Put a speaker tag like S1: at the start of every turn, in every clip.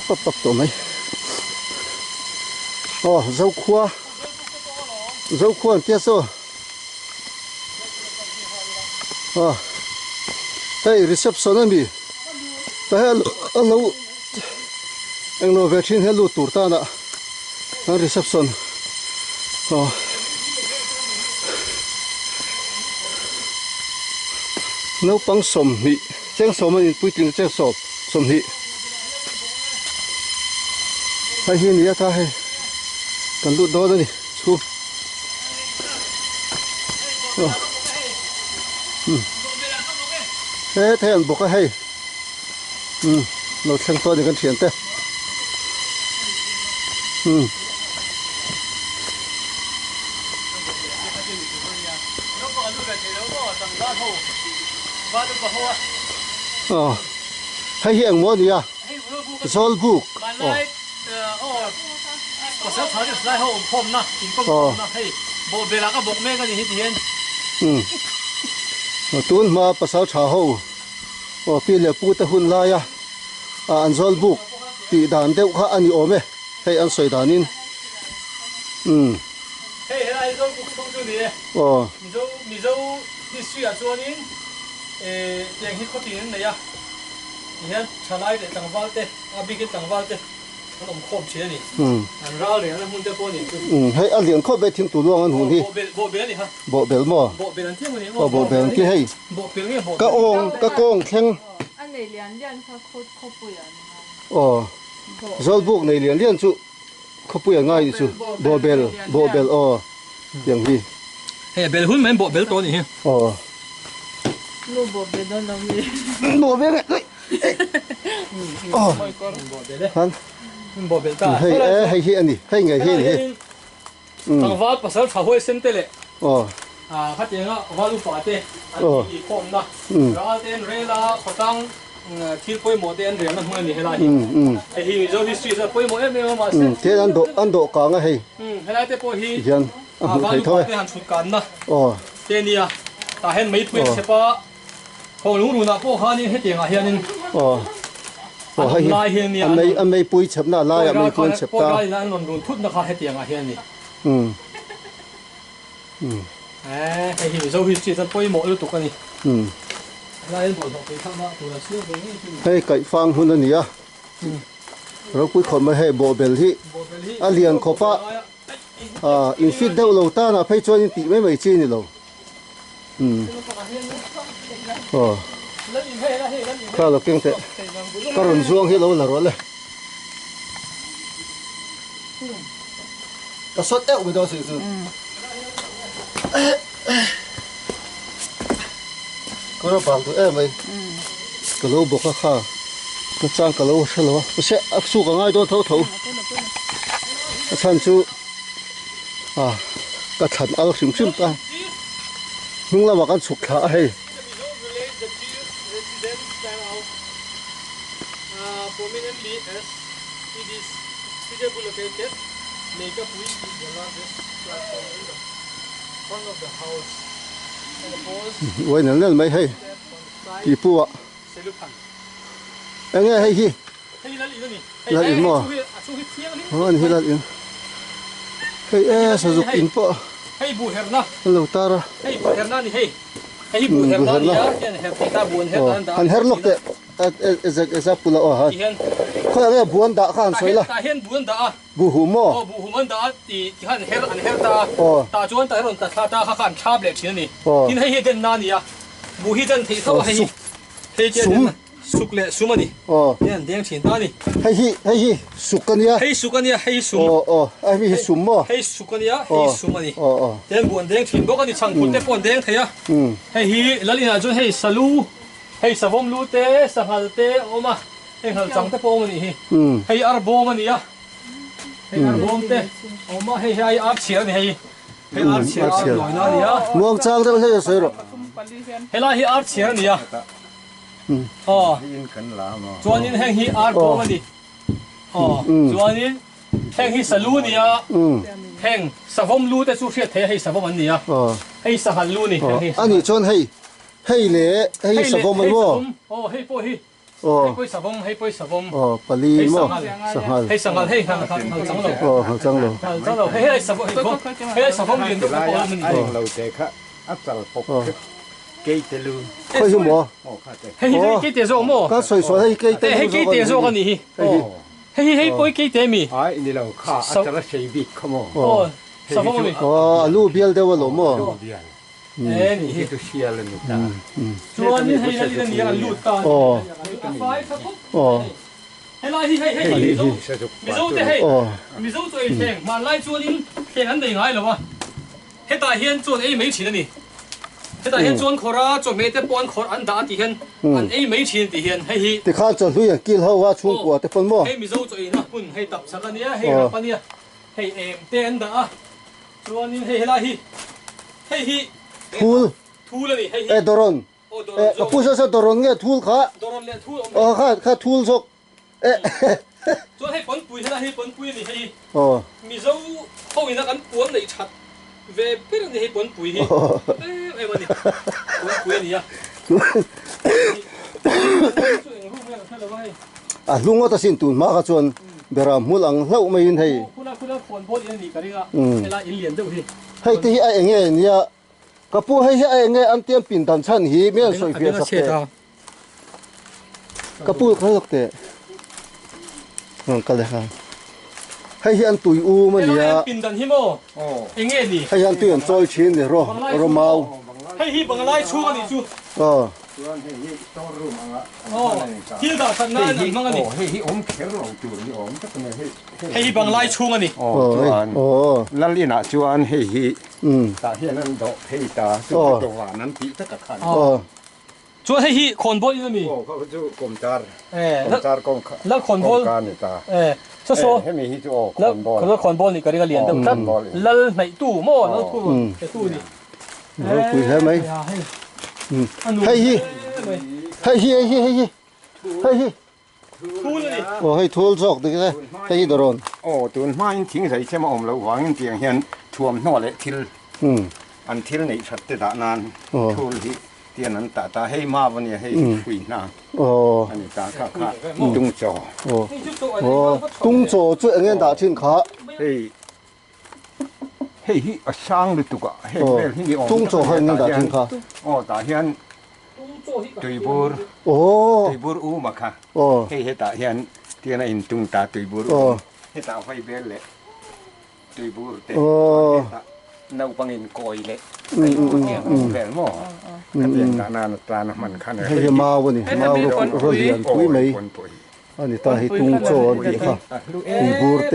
S1: Bắp bắp tổ mấy. Rau khua kia số. Đây reception anh bị. Đây anh lo về trên hello tour ta nè. Nó reception. Nấu băng sôm hị, chén sôm mình bui tiếng chén sôm hị. Hay hiền vậy ta hay, cần lụt đó đây, chú. Thế thế anh bốc cái hay, nó sang to thì cần tiền thế. Hay hiện mua gì à? Zol book.
S2: Có sáu tháng thì lại hậu phom na, chính công na, hay bộ về là các bộ mẹ cái gì hết hiện.
S1: Tuần mà bắt sáu tháng hậu, phi lệ pu ta hun la ya, anh zol book, thì đàn đeo khá anh ôm ấy, hay anh soi đàn in.
S2: Hey, lại zol book không chịu đi. Mình dâu đi suy à cho nên, tiếng hít có tiếng này à, hiện trả lại để tăng vào thế, bị cái tăng vào thế. Nó làm khom chế này, anh rau liền nó muốn để bao nhiêu?
S1: Hay anh liền khom về tiếng tủ luôn anh hùng đi.
S2: Bộ bể này ha.
S1: Bộ bể mò.
S2: Bộ bể anh tiếng này.
S1: Bộ bể kia hay.
S2: Bộ bể này bộ.
S1: Các ông khen.
S3: Anh này liền khóc bụi à?
S1: Zol book này liền chú, khóc bụi ngay chú. Bộ bể, tiếng gì?
S2: Hey, bể hun mấy bộ bể to này ha.
S3: Lu bộ bể đó làm gì?
S1: Bộ bể này.
S2: Han. Bộ bể ta.
S1: Hay hiện đi, hay ngày hiện đi.
S2: Thằng vợ bắt đầu tháo hơi xem tê lệ. Phát hiện á, vợ lúc phá tê, anh đi khom na. Rồi tên rê la, khó tăng, khi quay một tên rê nó mới đi hay là hi. Hi rồi hi suy ra quay một em mà xem.
S1: Thế anh độ cả ngay hay.
S2: Hay là tê po hi.
S1: Hiền.
S2: Vợ lúc phá tê hắn sụt cắn na. Tên nia, ta hen mấy tuổi sẽ pa. Không lúc nào po han hết tiền à hiền.
S1: Anh mấy bụi chấm na lai anh mấy bụi chấm ta.
S2: Lai là anh luôn thút nó khá hết tiền à hiền đi. Hay hi rồi hi suy ra quay một lúc tục cái này.
S1: Hay cái phang hun anh nhỉ? Rồi cuối cùng mới hay bộ bể hi. Anh liền khó pa. Infit đâu lâu ta na phải cho anh tị mấy chi này lâu. Khá là kinh tế. Các rừng ruộng hết lâu là rồi này. Cái sốt eo với đó sự. Có nó bằng tụi em ấy. Cái lỗ bọc khá. Nó trang cái lỗ sẽ lỗ. Nó sẽ áp su cả ngay đó thấu. Cái chân chú. Cái chân áo xìm ta. Nhưng là mà cái sụp khá hay.
S2: Prominently as it is suitably located, make up with the largest platform in the front of the house. And the poles.
S1: Vậy nên mấy hay. Đi bùa. Anh nghe hay hi. Là in mò. Anh hi là in. Hay sử dụng in po.
S2: Hay bù hẹp na.
S1: Lâu ta ra.
S2: Hay bù hẹp na ni hay. Hay bù hẹp na ni á. Hẹp ta buồn hẹp ta.
S1: Anh hẹp lốc đấy. Eza pula han. Khơi nghe buồn đã khan soi la.
S2: Ta hiền buồn đã.
S1: Bu hu mo.
S2: Bu hu man đã thì han hẹp ta. Ta chuan ta ron ta ta khan chap lệ chín ni. Tin hay den na ni á. Bu hi den thì thâu hay. Hay cái suk lệ sum ni. Yan deng chín ta ni.
S1: Hay sukania.
S2: Hay sukania hay sum.
S1: Ai hi sum mo.
S2: Hay sukania hay sum ni. Den buồn deng chín bốc ni chang put te pon deng thei á. Hay hi lalina chuan hay salu. Hay savom lu te sahal te oma hay hal chang te po mani hi hay arbo mani ya hay arbom te oma hay ar chiar ni hay ar chiar loi na ni ya
S1: muang chang te le soi ro
S2: hay la hi ar chiar ni ya chuan in heng hi ar po mani chuan in heng hi salu ni ya heng savom lu te chu hriat the hay savom an ni ya hay sahal lu ni
S1: ani chon hay lệ hay savo mai mo
S2: hay po hi ให้ปุ้ยสะบงให้ปุ้ยสะบง
S1: อ๋อปลีโมสังหาร
S2: ให้สังกัดให้หันจังหล
S1: อ๋อหังจังเลย
S2: หันจังหลให้สะบงให้สะบงเรียนตัวปอมัน
S4: ไอ้เราเจ๊ค่ะอัศปกเกยเตลู
S1: ค่อยชั่วโมง
S4: โอ้ข้าเจ๊
S2: ให้กี่เตี้ยโซ่โม่
S1: ก็สวยๆให้เกยเต้
S2: ให้กี่เตี้ยโซ่กันนี่ให้ปุ้ยกี่เตี้ยมี
S4: ไอ้นี่เราข้าอัศรชัยบิดขโม
S2: โอ้สะบงมี
S1: อ๋อลูกเบี้ยเดียวหลงโม
S4: เดียน
S2: นี่
S4: ที่ตัวเชียร์เลยนี่ตา
S2: ชวนนี่ให้นี่กันลูดตา
S1: อ๋อ
S2: ไฟครับผม
S1: อ๋อ
S2: ให้ไล่ให้มิโซ่ให้
S1: อ๋อ
S2: มิโซ่ตัวเองมาไล่ชวนนี่เพียงอันเดียวไงหรอวะให้ตาเฮียนชวนไอ้ไม่ชินนี่ให้ตาเฮียนชวนขอราชวนไม่ได้ปอนขออันดาตีเฮียนอันไอ้ไม่ชินตีเฮียนให้ฮี
S1: ที่ข้าจะรู้อย่างกินเขาว่าชุ่มกว่าแต่คนโม
S2: ให้มิโซ่ตัวเองนะปุ่นให้ตับสักนี้ให้รับปนี้ให้เอ็มเต้นดาชวนนี่ให้ไล่ให้ฮี
S1: ทูล
S2: เลยนี่ให้ฮี
S1: ดรอน
S2: โอ้โดน
S1: ผู้ชายดรอนเนี่ยทูลขา
S2: โดนเลยทูล
S1: อ๋อข้าทูลซก
S2: ชวนให้ปนปุยให้ปนปุยนี่ให้
S1: อ๋อ
S2: มิโซ่เขาอินักอันปวนในชัดเวเพื่อนนี่ให้ปนปุยฮีไอ้วันนี้ปนปุยนี่อ่ะ
S1: ลุงว่าตัดสินตุนมากระชวนเบรามมูลังเล่าไม่ยินให้
S2: คุณคนโพสอินนี่กันนี่ก็เวลาอินเลียนเด้อพี่
S1: ให้ที่ไอ้เงี้ยเนี่ยกระปูให้ไอ้เงี้ยอันเตรียมปิ่นตันชั้นหีเมียนสวยเฟียสักเตะกระปูเขาสักเตะนั่นก็เลยครับให้อันตุยอูมันเนี่ย
S2: ปินดันฮิโมเอ็งเงี้ยนี่
S1: ให้อันตุยอันจอยชินเนี่ยรอเมา
S2: ให้ฮีบังไล่ชูกันนี่ชู
S1: อ๋อ
S4: ส่วนให้ต้องรู้มั้งละ
S2: อ๋อที่ดาสันนั่นมั่งกันนี่
S4: ให้อมเขียวเราจูนี่อมก็เป็นให้
S2: ให้ฮีบังไล่ชูกันนี่
S4: โอ้
S1: โอ้
S4: จวน
S1: โอ้
S4: นั่นลีน่ะจวนให้ตาเฮียนั่นดอกให้ตาสุดตรงว่านั้นปีตะกะขัน
S1: อ๋อ
S2: ชวนให้ฮีคนโพสอินนี่
S4: โอ้เขาจะกลมจาร์
S2: ก
S4: ลมจาร์กง
S2: แล้วคนโพส
S4: การนี่ตา
S2: โซ่
S4: ให้มีฮิจูโอค
S2: แล้ว
S4: นบอล
S2: แล้วคนโพสนี่ก็เรียกเรียนเด้อครับแล้วในตู้โม่แล้วตู้ตู้นี่
S1: เราคุยใช่ไหมให้ฮีให้ฮีให้ฮีให้ฮีให้ฮี
S2: ทูเลยนี่
S1: โอ้ให้ทูลซอกดิแกให้ฮีดรอน
S4: โอ้ตุนมาทิ้งใส่ใช่ไหมอมแล้ววางเตียงเฮียนท่วมนอเลยทิลอันทิลนี่ชัดแต่นานทูลที่เตียนนั้นตาให้มาวันนี้ให้คุยนา
S1: โอ้
S4: อันนี้ตาข้าตุงจอ
S1: โอ้โอ้ตุ้งโจจุดเงี้ยด่าทิ้งขา
S4: เฮ้ยช่างเลยตุกะเฮ้ยที่อม
S1: ตุ้งโจให้เงี้ยด่าทิ้งขา
S4: โอ้ตาเฮียนตุยบูร์
S1: โอ้
S4: ตุยบูร์อูมาค่ะ
S1: โอ้
S4: เฮ้ยตาเฮียนเตียนอินตุงตาตุยบูร์
S1: โอ้
S4: เฮ้ยตาไฟเบลเลยตุยบูร์เต
S1: โอ้
S4: นาปังอินกอยเลยไอ้พวกเนี้ยแผนหม้อกันเรียนตานานตามันขัน
S1: ให้มาวันนี้มารถเรียนคุยไหมอันนี้ตาให้ตุ้งโจดีค่ะตุ้งบูร์เต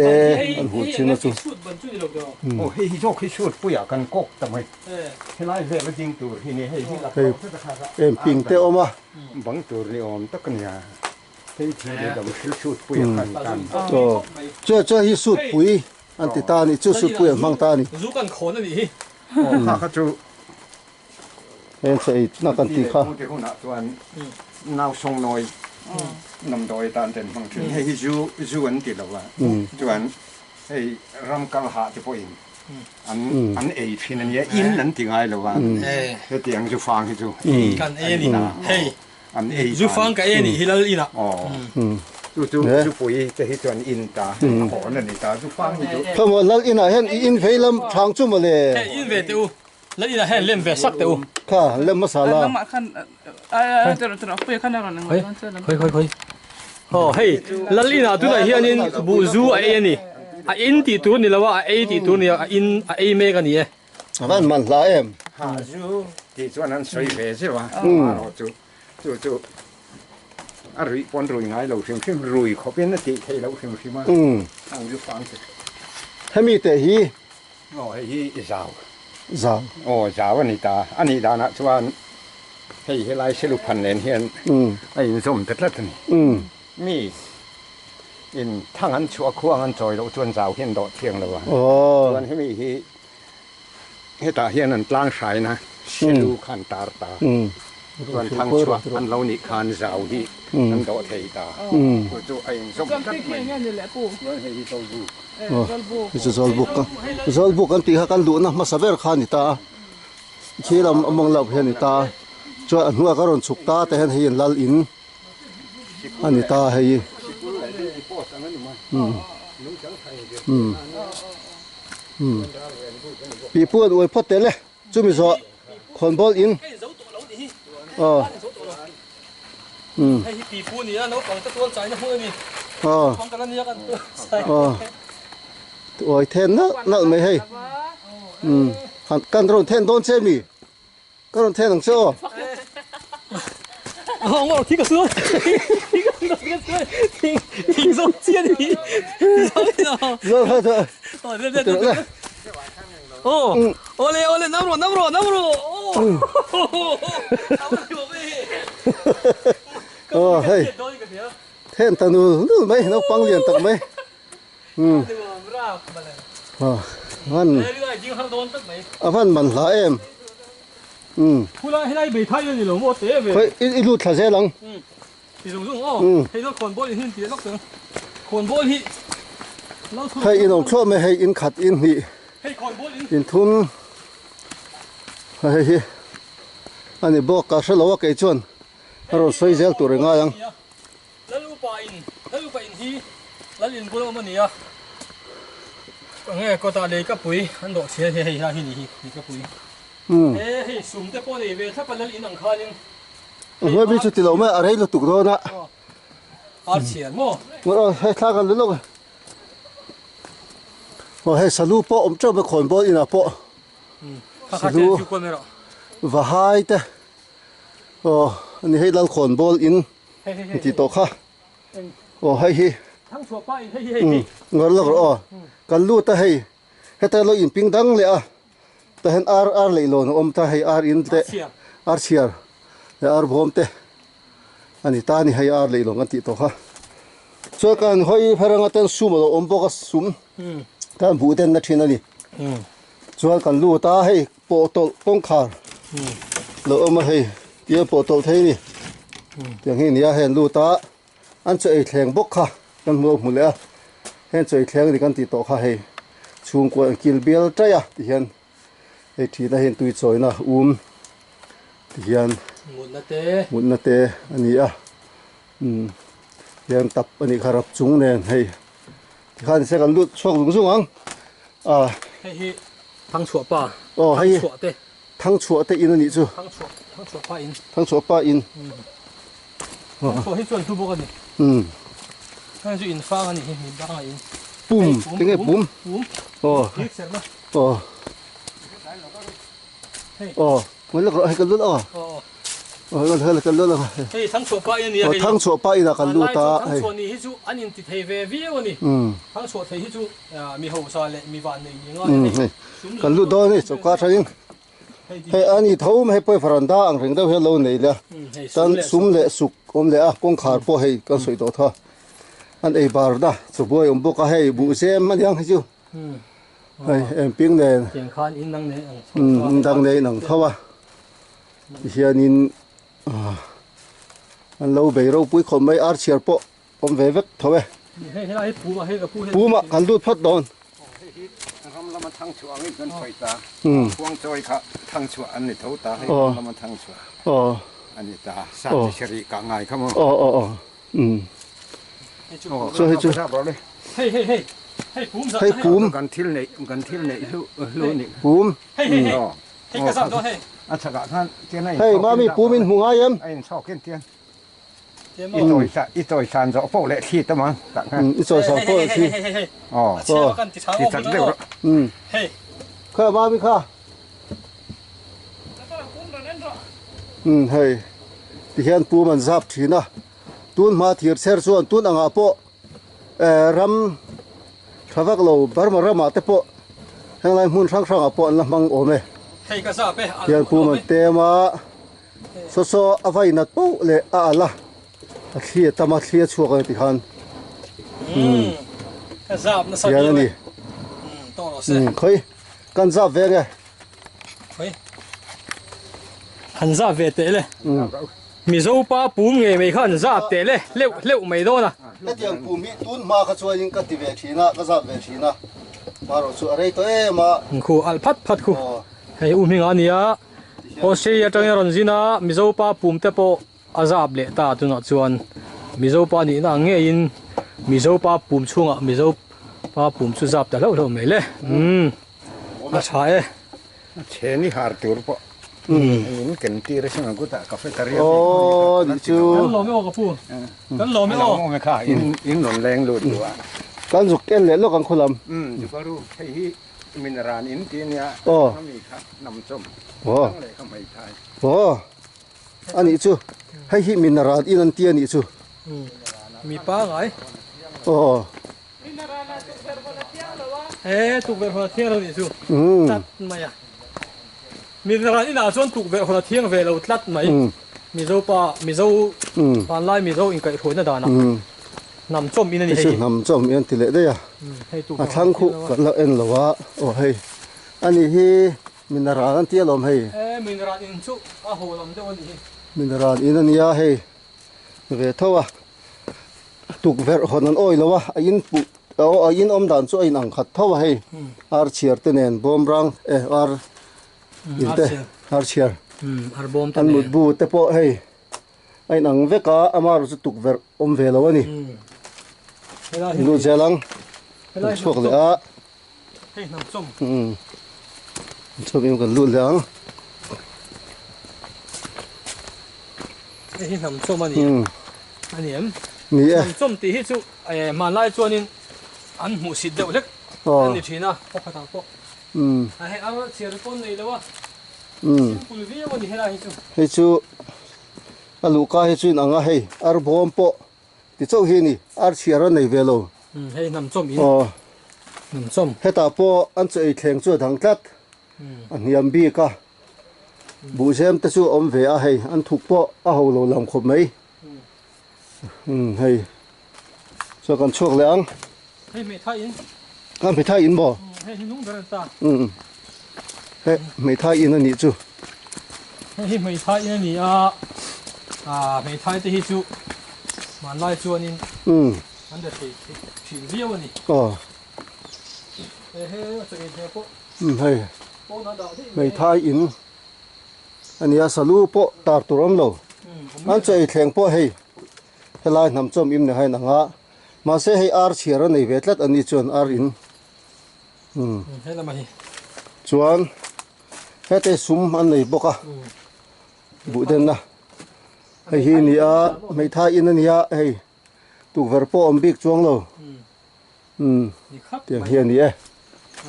S1: อันหูชินสุ
S4: โอ้เฮ้ยโชคให้ชุดผู้อยากกันกกทำไมให้ไล่เรื่องจริงตัวที่นี่ให้ที่ละ
S1: เอ็มปิงเตอมา
S4: บังตัวนี่อมตะกันยาให้ทีเดียวกับชุดผู้อยากกันกัน
S1: โอ้เจ้าให้สุดปุ๋ยอันติตานี่จุดสุดปุ๋ยมังตานี่
S2: รู้กันคนนี่
S4: ข้าเขาจู
S1: เอ็นใส่นักกันตีค่ะ
S4: ที่คนน่ะส่วนนาวทรงน้อยนำโดยตานเต็นบางทีให้จูอันติดแล้วว่าส่วนให้รำกัลหาที่พ่อเองอันเอพินันเนี่ยอินนั่นที่ไงแล้วว่าให้เตียงจะฟังให้จู
S2: กันเอนี่เฮ้ย
S4: อันเอ
S2: จูฟังกับเอนี่ฮิลลีน่ะ
S4: อ๋อจูปุ๋ยจะให้จวนอินตาขอนั่นนี่ตาจูฟังให้จู
S1: เพราะว่าลักอินอ่ะเห็นอินเฟลมทางจุ่มมาเลย
S2: แค่อินเวติวแล้วอีน่ะให้เล่นเวสักติว
S1: ค่ะเล่มมาสาลา
S3: Lama kan terus apa ya kan orang nang
S2: เฮ้ยโอ้เฮ้ยแล้วอีน่ะตัวไหนเฮียนี่บูซูไอ้นี่อินตีตัวนี่แล้วว่าไอ้ตีตัวนี่อินไอ้เมกันนี่
S1: มันหลายเอ็ม
S4: หาจูที่จวนนั้นสวยเวใช่ป่ะจูรุยปนรุยไงเราเข้มรุยเขาเป็นนาทีให้เราเข้มขึ้นมาเอาจูฟังสิ
S1: ให้มีแต่ฮี
S4: โอ้ให้สาว
S1: สาว
S4: โอ้สาวอันนี้ตาอันนี้ดานะชวนให้ไล่สรุปพันเฮียนไอ้ส้มตัดละนี่มีอินทั้งอันชัวคั่วอันจอยเราชวนสาวเห็นดอกเทียงแล้วว่า
S1: โอ้
S4: ชวนให้มีให้ตาเฮียนนั่นปลางสายนะเชลูขันตาส่วนทางชัวอันเรานี่คานสาวที่นั่นดอกเทตาจูไอ้ส้มตัดไม่ให้ที่โตดู
S1: จะซอลบุกกันตีกันดูนะมาสเวรขานิตาเชื่อเรามังเราเห็นนิตาจวนหัวก็รอนสุกตาแต่เห็นเห็นลลอิน อันนี้ตาให้ปีปวดอวยพอดเตะเลยจุ่มสอคนบอลอิน
S2: ให้ปีปูนี่นะของตะตัวใจนะพวกนี้ของกันนี่กัน
S1: โอ้ยเทนนะนั่นไม่ให้หันกันโดนเทนโดนเซมีก็โดนเทนของโซ่
S2: 我提个车，提个车，提手接的，
S1: 热快的，
S2: 对，哦，我来，拿不住，
S1: 哦，嘿，天当奴奴没，那帮脸当没，มันมันหลาย
S2: ผู้ร้ายให้ได้ใบไทยนี่หรอโมเตะเว้ย
S1: เฮ้ยอีลูดขาเสียหลัง
S2: ที่สูงอ๋อให้เราคนบอลหินตีล็อกเสือคนบอลหิน
S1: ให้อินองชอบไม่ให้อินขัดอินนี่
S2: ให้คนบอลหิน
S1: อินทุนให้อันนี้บอกกาสลาวะเกจวนเราใส่เซลตัวเรื่องยัง
S2: แล้วลูกไปอินที่แล้วอินบุญมันนี่อ่ะก็ตาเลยก็ปุ๋ยอันดอกเสียให้เราหินนี่ก็ปุ๋ยให้สุ่มแต่พอดีเว้ยถ้าเป็นแล้วอินอังคารยัง
S1: เมื่อวิจุติเราไม่อะไรเราตุกโดนนะ
S2: อาเฉียนมั้ง
S1: เราให้ท่ากันเลยว่าให้สรุปปอมเจ้าเป็นคนบอลอินะปอ
S2: สรุป
S1: ว่าหายแต่อันนี้ให้เราคนบอลอินที่โตค่ะให้
S2: ทั้งชัวป้ายให้
S1: งั้นเราก็กันรู้แต่ให้แต่เราอินปิงดังเลยแต่เห็นอาร์เลยโลนแต่ให้อาร์อินเตอาร์เชียร์แต่อาร์บอมเตอันนี้ตานี่ให้อาร์เลยโลกันที่โตค่ะช่วยกันให้พลังเต้นซุ่มเราบอกว่าซุ่มท่านผู้เต้นนักชินนี่ช่วยกันรู้ตาให้โปโตป้องขาเรามาให้เยอะโปโตเท่นี่อย่างนี้เนี่ยเห็นรู้ตาอันจะไอ้แทงบกค่ะกันมัวหมดเลยเห็นจะไอ้แทงนี่กันติดต่อค่ะให้ช่วงกว่ากิลเบลใจอ่ะที่เห็นไอ้ที่น่าเห็นตุยจอยนะที่เห็น
S2: หมุน
S1: นาเตอันนี้เห็นตับอันนี้ขรับจุงเนี่ยให้ที่ข้าจะกันลุดช่วงลุงสุ่ง
S2: ให้ทั้งชัวป้า
S1: ให้ทั้งชัวเตอินนี่จู่
S2: ทั้งชัวป้าอินชัวให้ส่วนทุบกันนี่ให้จู่อินฟ้ากันนี่มีบ้างอิน
S1: ปุ้มเป็นไงปุ้มมันแล้วก็ให้กันลุดมันเธอเลยกันลุดแล้ว
S2: ให้ทั้งชัวป้าอินนี่
S1: ทั้งชัวป้าอินกันลุดตา
S2: ทั้งชัวนี่ให้จู่อันนี้ติดเทเววีวันนี้ทั้งชัวเทให้จู่มีหัวซาเลมีวันนี่ยังไง
S1: กันลุดด้วยนี่สุก้าใช่ยังให้อันนี้ทุ่มให้ไปฝรั่งด่างถึงได้เห็นเราเนี่ยเลยตอนสุ่มเละสุกเลยกงขาดพอให้กันสวยตัวท่าอันไอ้บาร์ด้าสุบวยบุกให้บุเซมมันยังให้จู่ให้ปิ้งเนี่ยดังเนี่ยหนังเท่าว่าเฮียนินอันเราไปเราปุ้ยคนไม่อาร์เชียร์ปอมเวฟเท่าไหร่ปูมากันดูดพัดโดน
S4: เรามาทั้งชัวนี่กันไฟตาพวงจอยค่ะทั้งชัวอันนี้เท่าตาให้เรามาทั้งชัวอันนี้ตาสัตว์เฉลี่ยกง่ายครับมั้ง
S1: ช่วยช่วย
S2: ให้
S1: ปูม
S4: กันทิลเนี่ยลูนี่
S1: ปูม
S2: ให้กระสับตัวให้
S4: อาชกะท่านเจ้าไหน
S1: ให้มามีปูมินหัวยัง
S4: ไอ้ชอบเกี้ยนอีตัวชานจะโป้เละที่ตั้งมั้ง
S1: อีตัวชานโป้ที่
S2: ที่ชัดเร็ว
S1: ข้ามามีข้าเฮ้ยที่เห็นปูมันซับทีนะตุนมาเทียร์เซอร์ส่วนตุนอ่างอาโปรำทวักเราบาร์มารำมาเตโปแห่งไรมุ่นช่างอาโปอันละมังโอเมเทียนปูมันเตมาโซอวัยนัดปูเลอาละเทียตมาเทียชัวกันที่ฮัน
S2: เทียน
S1: นี่เคยกันซับเวงไง
S2: หันซับเวเตเลยมีโซป้าปูมไงไม่ขันซับเตเลยเร็วไม่โดนนะ
S1: แล้วเทียนปูมีตุนมาก็ช่วยยิงกันที่เวทีนะก็ซับเวทีนะมาเราช่วยอะไรตัวมา
S2: คู่อัลพัดคู่ให้อุ้มงานนี้ออสเตรเลียจังยันจีน่ามิโซป้าปุ่มเตปอาซาบเลตาตุนจวน mizo pa ni na nge in mizo pa pum chunga mizo pa pum chu zap ta lo mai le a cha e
S4: che ni har tur po in ken ti re sang ku ta cafeteria
S1: ô đi chú
S2: kan lo me o ka pu kan lo me o
S4: mo me kha in non leng lu tu a
S1: kan dục ken le lo kan khulam
S4: ju ka ru hei hi mineral in ti nia
S1: Ồ.
S4: mi kha nam chom
S1: ô
S4: le kha mai thai
S1: ô anh đi chú hay hi mình ra in anh tiền đi chú
S2: mi pa ngai
S1: ô
S2: e tu ver ho thiang lo ni chu tat mai à mi ra ina chuan tu ver ho thiang ve lo tlat mai mizo pan lai mizo in kai thoi na da na nam chom in ni
S1: chú
S2: hei
S1: nằm trong yên tỷ lệ đây à
S2: hei tu
S1: à thang khu kan lo en lo wa ô hay anh hi mình ra anh tiền lom hay
S2: e mi ra in chu a ho lam de oni
S1: mình ra in anh ya hay về thâu à tục ver hòn anh oi lo wa in pu in đàn chỗ in ang khát thâu hay ar chiar tên en bom rang ar in te ar chiar
S2: ar bom ta
S1: anh một bu te po hay anh ang ve ka amar chu tục ver về lo ni lu zelang chuak le a
S2: hei nam chom
S1: chom im kan lu lang
S2: hei nam chom ani ani em
S1: ni e
S2: nam chom ti hi chu man lai chuan in an mu sit deuh lek an ni thina po khata po a he a chiar pon nei lawa pul vi mo ni hela hi chu
S1: hei chu alu ka hi chu anga hei ar bom po ti chau hi ni ar chiar nei velo
S2: hei nam chom in
S1: o
S2: nam chom
S1: heta po an chei thleng chu thang tlat an hiam bi ka bu sem te chu om ve a hei an thuk po a ho lo lam khop mai hei so kan chuak le ang
S2: hei me thai in
S1: kan pe thai in bo
S2: hei hinung ber ta
S1: hei me thai in ani chu
S2: hei me thai in ni a me thai te hi chu man lai chuan in an de thei thin vi mo ni
S1: o
S2: he chei he po
S1: hei
S2: po na da thi
S1: me thai in ania salu po tar turam lo an chei thleng po hei helai nam chom im ne hai na nga ma se hei ar chiar nei ve tlat ani chuan ar in
S2: hei la mai
S1: chuan hete sum an nei boka bu den na hei hi ni a me thai in ania hei tu ver po om bik chuang lo
S2: ni khap
S1: tiang hian ni e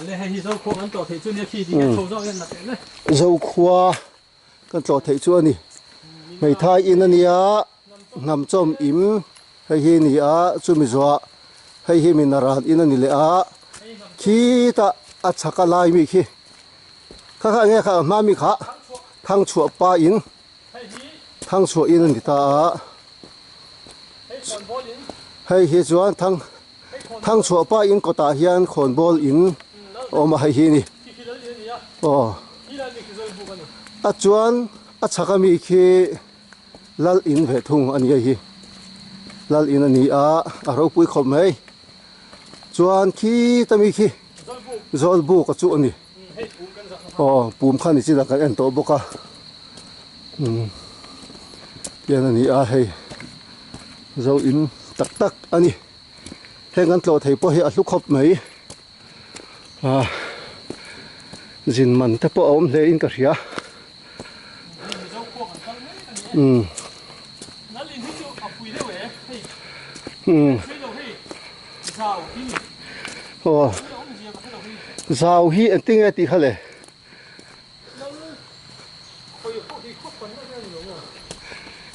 S2: ale hei hi zo ko an to thei chu ni khi di he tho zo yan na te le
S1: zo khua kan tlo thei chu ani me thai in ania nam chom im hei hi ni a chu mi zo hei hi min ran in ani le a khi ta a chaka lai mi khi kha kha nge kha ma mi kha thang chu pa in
S2: hei hi
S1: thang chu in ani ta
S2: hei kon bol in
S1: hei hi chuan thang chu pa in ko ta hian khon bol in oma hei hi ni
S2: ki ki le ni ya
S1: o
S2: hi la ni ki zo bu ka ni
S1: a chuan a chaka mi khi lal in ve thung ani hi lal in ani a ro pui khom mai chuan khi tami khi zol bu ka chu ani
S2: hei pu kan za
S1: o pum khan ni chi la kan en to boka pian ani a hei zo in tak tak ani heng an tlo thei po hi a hlu khop mai zin man te po om le in ka ria
S2: zo ko kan kal mai na lin hi chu a pui le we hei hei lo hei sao hi ni
S1: o
S2: om ji ka lo hi
S1: zau hi an ting e ti khale
S2: khoi ko hi khop kan na ni lo mo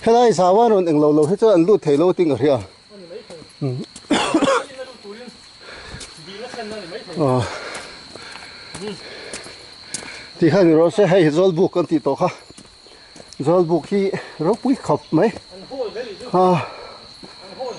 S1: helai zawan on eng lo lo he chu an lu thei lo ting ka ria
S2: ani mai thei ni na lu turin di na khan na ni mai thei
S1: ti khan ro se hei zol bu kan ti to kha zol bu khi ro pui khop mai
S2: an hol ve li chu
S1: ha
S2: an hol